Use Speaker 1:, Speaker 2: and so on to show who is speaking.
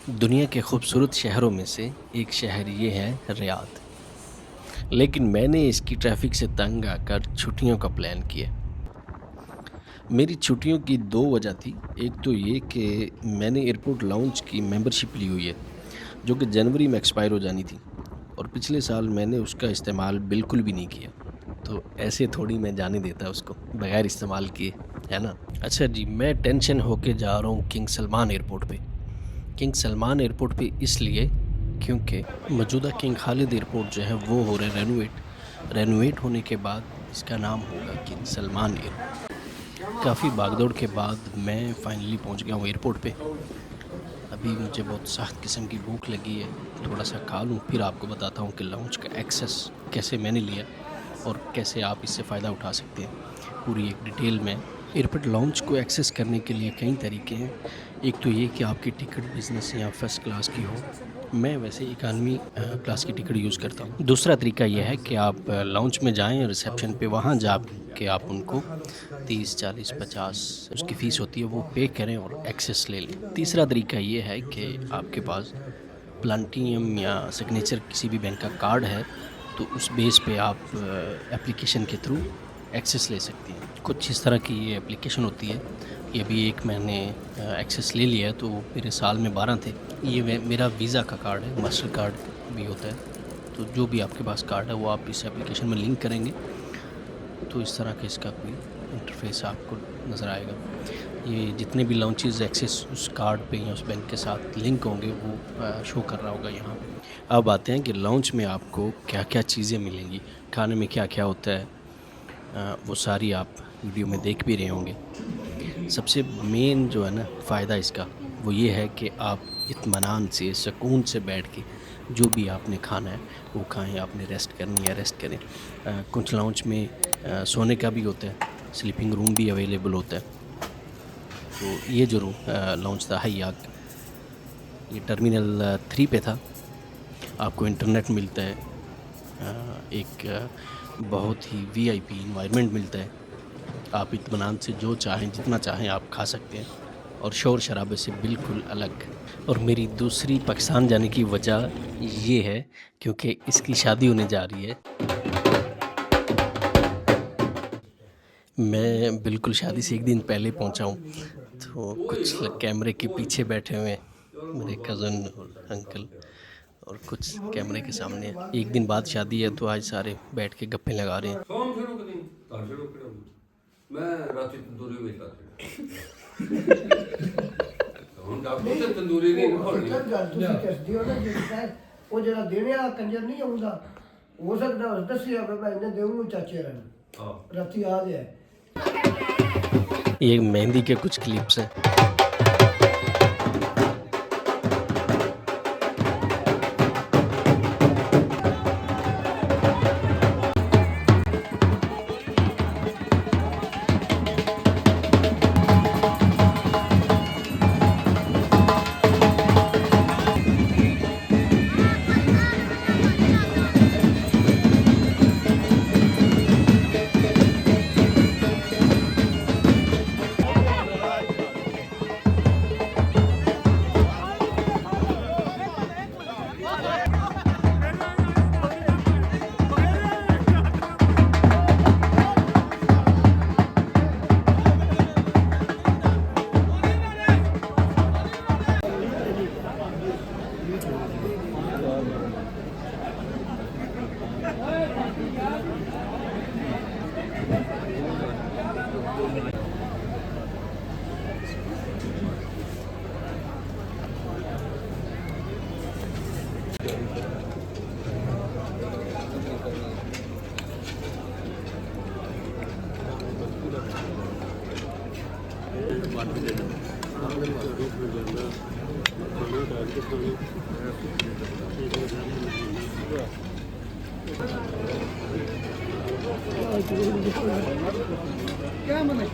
Speaker 1: दुनिया के खूबसूरत शहरों में से एक शहर ये है रियाद। लेकिन मैंने इसकी ट्रैफ़िक से तंग आकर छुट्टियों का प्लान किया। मेरी छुट्टियों की 2 वजह थी। एक तो ये कि मैंने एयरपोर्ट लाउंज की मेंबरशिप ली हुई है, जो कि जनवरी में एक्सपायर हो जानी थी और पिछले साल मैंने उसका इस्तेमाल बिल्कुल भी नहीं किया। तो ऐसे थोड़ी मैं जाने देता उसको बगैर इस्तेमाल किए, है ना? अच्छा जी, मैं टेंशन होके जा रहा हूँ किंग सलमान एयरपोर्ट पे। किंग सलमान एयरपोर्ट पे इसलिए क्योंकि मौजूदा किंग खालिद एयरपोर्ट जो है वो हो रहा है रेनोवेट। रेनोवेट होने के बाद इसका नाम होगा किंग सलमान एयरपोर्ट। काफ़ी भागदौड़ के बाद मैं फाइनली पहुंच गया हूँ एयरपोर्ट पे। अभी मुझे बहुत सख्त किस्म की भूख लगी है, थोड़ा सा खा लूँ फिर आपको बताता हूँ कि लाउंज का एक्सेस कैसे मैंने लिया और कैसे आप इससे फ़ायदा उठा सकते हैं, पूरी एक डिटेल में। एयरपोर्ट लाउंज को एक्सेस करने के लिए कई तरीके हैं। एक तो ये कि आपकी टिकट बिज़नेस या फर्स्ट क्लास की हो। मैं वैसे इकॉनमी क्लास की टिकट यूज़ करता हूँ। दूसरा तरीका ये है कि आप लाउंज में जाएँ रिसेप्शन पे, वहाँ जा के आप उनको 30, 40, 50 उसकी फ़ीस होती है वो पे करें और एक्सेस ले लें। तीसरा तरीका ये है कि आपके पास प्लैटिनम या सिग्नेचर किसी भी बैंक का कार्ड है, तो उस बेस पे आप एप्लीकेशन के थ्रू एक्सेस ले सकती हैं। कुछ इस तरह की ये एप्लीकेशन होती है। ये अभी एक मैंने एक्सेस ले लिया है, तो मेरे साल में 12 थे। ये मेरा वीज़ा का कार्ड है, मास्टर कार्ड भी होता है। तो जो भी आपके पास कार्ड है वो आप इस एप्लीकेशन में लिंक करेंगे, तो इस तरह का इसका कोई इंटरफ़ेस आपको नज़र आएगा। ये जितने भी लॉन्चेज़ एक्सेस उस कार्ड पे या उस बैंक के साथ लिंक होंगे वो शो कर रहा होगा यहाँ पे। अब आते हैं कि लॉन्च में आपको क्या-क्या चीज़ें मिलेंगी, खाने में क्या-क्या होता है, वो सारी आप वीडियो में देख भी रहे होंगे। सबसे मेन जो है ना फ़ायदा इसका, वो ये है कि आप इत्मीनान से, सुकून से बैठ के जो भी आपने खाना है, वो खाएँ। आपने रेस्ट करनी है, रेस्ट करें। कुछ लाउंज में सोने का भी होता है, स्लीपिंग रूम भी अवेलेबल होता है। तो ये जो लाउंज था हयाक, ये टर्मिनल 3 पे था। आपको इंटरनेट मिलता है, एक बहुत ही वीआईपी एनवायरनमेंट मिलता है। आप इत्मीनान से जो चाहें, जितना चाहें आप खा सकते हैं और शोर-शराबे से बिल्कुल अलग। और मेरी दूसरी पाकिस्तान जाने की वजह ये है क्योंकि इसकी शादी होने जा रही है। मैं बिल्कुल शादी से 1 दिन पहले पहुंचा हूँ, तो कुछ लोग कैमरे के पीछे बैठे हुए हैं, मेरे कज़न और अंकल, और कुछ कैमरे के सामने हैं। 1 दिन बाद शादी है तो आज सारे बैठ के गप्पे लगा रहे हैं।
Speaker 2: 처음 새로거든. 다 새롭거든. मैं राती तंदूरी में खाते ਹੁਣ ਡਾਕਟਰ ਤੇ ਤੰਦੂਰੀ ਨਹੀਂ ਖਾਣੀ
Speaker 3: ਇੱਕ ਗੱਲ ਤੁਸੀਂ ਦੱਸਦੇ ਹੋ ਨਾ ਜਿਹੜਾ ਉਹ ਜਿਹੜਾ ਦੇਣੇ ਵਾਲਾ ਕੰਜਰ ਨਹੀਂ ਆਉਂਦਾ, ਹੋ ਸਕਦਾ ਉਸ ਦੱਸਿਆ ਕਿ ਮੈਂ ਇਹਨੇ ਦੇਉਂ ਚਾਚੇ ਰਨ
Speaker 2: ਹਾਂ
Speaker 3: ਰਾਤੀ ਆ ਜਾਏ।
Speaker 1: ये मेहंदी के कुछ क्लिप्स हैं।
Speaker 3: क्या मने